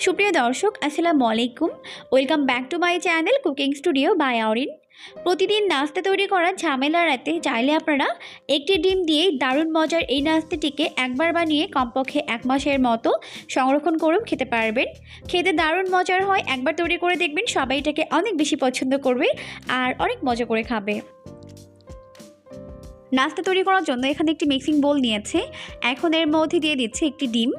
সুপ্রিয় দর্শক আসসালামু আলাইকুম। Welcome back to my channel cooking studio by Aorin. প্রতিদিন নাস্তা তৈরি করার ঝামেলা রাতে চাইলে আপনারা একটি ডিম দিয়ে দারুণ মজার এই নাস্তাটিকে একবার বানিয়ে কমপক্ষে 1 মাসের মতো সংরক্ষণ করেও খেতে পারবেন। খেতে দারুণ মজার হয়, একবার তৈরি করে দেখবেন, সবাই এটাকে অনেক বেশি পছন্দ করবে আর অনেক মজা করে খাবে। নাস্তা তৈরি করার জন্য এখানে একটি মিক্সিং বোল নিয়েছে। এখন এর মধ্যে দিয়ে দিচ্ছি একটি ডিম।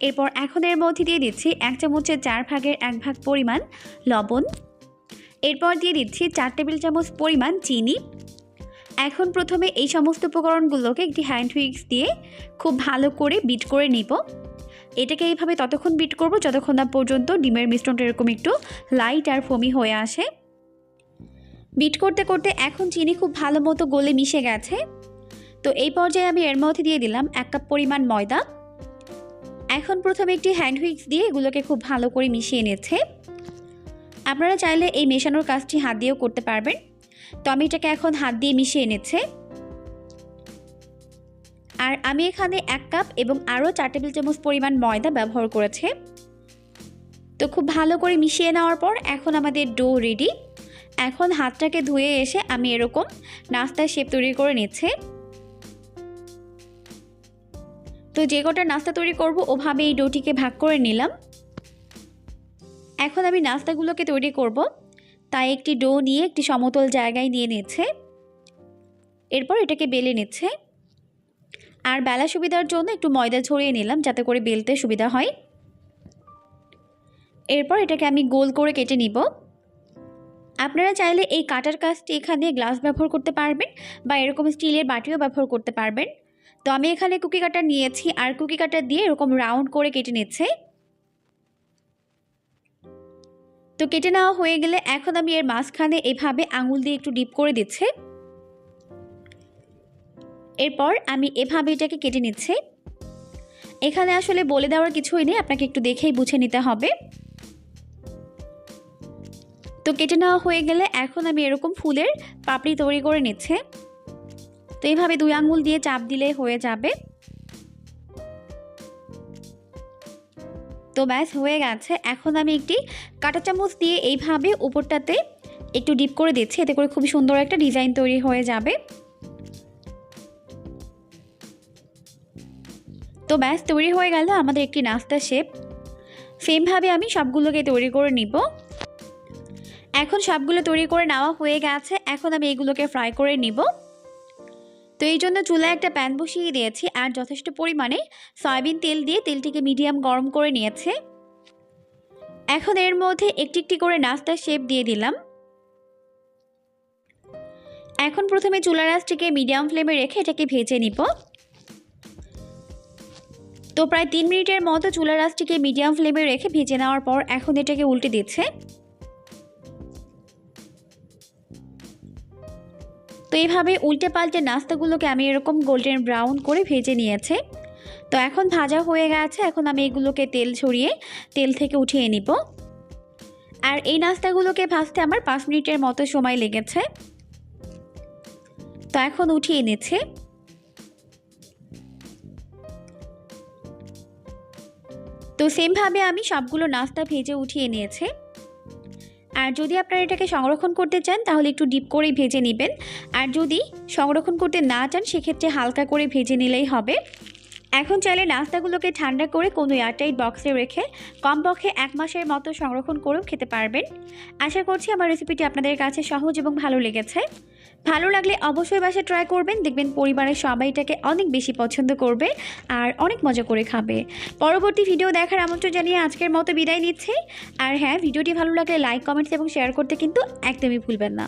এরপর এখন এর মধ্যে দিয়ে দিচ্ছি 1 চামচের 4 ভাগের 1 ভাগ পরিমাণ লবণ। এরপর দিয়ে দিচ্ছি 4 টেবিল চামচ পরিমাণ চিনি। এখন প্রথমে এই সমস্ত উপকরণগুলোকে একটি হ্যান্ড হুইক্স দিয়ে খুব ভালো করে বিট করে নিব। এটাকে এইভাবে ততক্ষণ বিট করব যতক্ষণ না পর্যন্ত ডিমের মিশ্রণটা এরকম একটু লাইট আর ফোমি হয়ে আসে। বিট করতে করতে এখন চিনি খুব ভালো মতো গলে মিশে গেছে। তো এই পর্যায়ে আমি এর মধ্যে দিয়ে দিলাম 1 কাপ পরিমাণ ময়দা। এখন প্রথমে একটি হ্যান্ড হুইক্স দিয়ে এগুলোকে খুব ভালো করে মিশিয়ে নিচ্ছে। আপনারা চাইলে এই মেশানোর কাজটি হাত দিয়েও করতে পারবেন। তো আমি এটাকে এখন হাত দিয়ে মিশিয়ে নিচ্ছে। আর আমি এখানে 1 কাপ এবং আরও 4 টেবিল চামচ পরিমাণ ময়দা ব্যবহার করেছি। তো খুব ভালো করে মিশিয়ে নেওয়ার পর এখন আমাদের ডো রেডি। এখন হাতটাকে ধুয়ে এসে আমি এরকম নাস্তার শেপ তৈরি করে নিচ্ছি। তো যে কটা নাস্তা তৈরি করব ওভাবে এই ডোটিকে ভাগ করে নিলাম। এখন আমি নাস্তাগুলোকে তৈরি করব, তাই একটি ডো নিয়ে একটি সমতল জায়গায় নিয়ে নিচ্ছে। এরপর এটাকে বেলে নিচ্ছে। আর বেলা সুবিধার জন্য একটু ময়দা ছড়িয়ে নিলাম যাতে করে বেলতে সুবিধা হয়। এরপর এটাকে আমি গোল করে কেটে নিব। আপনারা চাইলে এই কাটার কাজটি এখানে গ্লাস ব্যবহার করতে পারবেন বা এরকম স্টিলের বাটিও ব্যবহার করতে পারবেন। তো আমি এখানে কুকি কাটার নিয়েছি আর কুকি কাটার দিয়ে এরকম রাউন্ড করে কেটে নিচ্ছে। তো কেটে নেওয়া হয়ে গেলে এখন আমি এর মাঝখানে এভাবে আঙুল দিয়ে একটু ডিপ করে দিচ্ছি। এরপর আমি এভাবে এটাকে কেটে নিচ্ছি। এখানে আসলে বলে দেওয়ার কিছুই নেই, আপনাকে একটু দেখেই বুঝে নিতে হবে। তো কেটে নেওয়া হয়ে গেলে এখন আমি এরকম ফুলের পাপড়ি তৈরি করে নিচ্ছি। তো এইভাবে 2 আঙুল দিয়ে চাপ দিলে হয়ে যাবে। তো ব্যাস হয়ে গেছে। এখন আমি একটি কাঁটা চামচ দিয়ে এইভাবে উপরটাতে একটু ডিপ করে দিচ্ছি, এতে করে খুব সুন্দর একটা ডিজাইন তৈরি হয়ে যাবে। তো ব্যাস তৈরি হয়ে গেল আমাদের একটি নাস্তা শেপ। সেমভাবে আমি সবগুলোকে তৈরি করে নিব। এখন সবগুলো তৈরি করে নেওয়া হয়ে গেছে। এখন আমি এগুলোকে ফ্রাই করে নিব। তো এই জন্য চুলায় একটা প্যান বসিয়ে দিয়েছি আর যথেষ্ট পরিমাণে সয়াবিন তেল দিয়ে তেলটিকে মিডিয়াম গরম করে নিয়েছে। এখন এর মধ্যে একটি একটি করে নাস্তার শেপ দিয়ে দিলাম। এখন প্রথমে চুলার আঁচটিকে মিডিয়াম ফ্লেমে রেখে এটাকে ভেজে নিব। তো প্রায় 3 মিনিটের মতো চুলার আঁচটিকে মিডিয়াম ফ্লেমে রেখে ভেজে নেওয়ার পর এখন এটাকে উল্টে দিচ্ছে। তো এইভাবে উল্টে পাল্টে নাস্তাগুলোকে আমি এরকম গোল্ডেন ব্রাউন করে ভেজে নিয়েছি। তো এখন ভাজা হয়ে গেছে। এখন আমি এগুলোকে তেল ছড়িয়ে তেল থেকে উঠিয়ে নিব। আর এই নাস্তাগুলোকে ভাজতে আমার 5 মিনিটের মতো সময় লেগেছে। তো এখন উঠিয়ে নিচ্ছি। তো সেমভাবে আমি সবগুলো নাস্তা ভেজে উঠিয়ে নিয়েছি। আর যদি আপনারা এটাকে সংরক্ষণ করতে চান তাহলে একটু ডিপ করেই ভেজে নেবেন। আর যদি সংরক্ষণ করতে না চান সেক্ষেত্রে হালকা করে ভেজে নিলেই হবে। এখন চাইলে নাস্তাগুলোকে ঠান্ডা করে কোনো এয়ারটাইট বক্সে রেখে কমপক্ষে 1 মাসের মতো সংরক্ষণ করেও খেতে পারবেন। আশা করছি আমার রেসিপিটি আপনাদের কাছে সহজ এবং ভালো লেগেছে। ভালো লাগলে অবশ্যই বাসায় ট্রাই করবেন, দেখবেন পরিবারের সবাই এটাকে অনেক বেশি পছন্দ করবে আর অনেক মজা করে খাবে। পরবর্তী ভিডিও দেখার আমন্ত্রণ জানিয়ে আজকের মতো বিদায় নিচ্ছি। আর হ্যাঁ, ভিডিওটি ভালো লাগলে লাইক, কমেন্টস এবং শেয়ার করতে কিন্তু একদমই ভুলবেন না।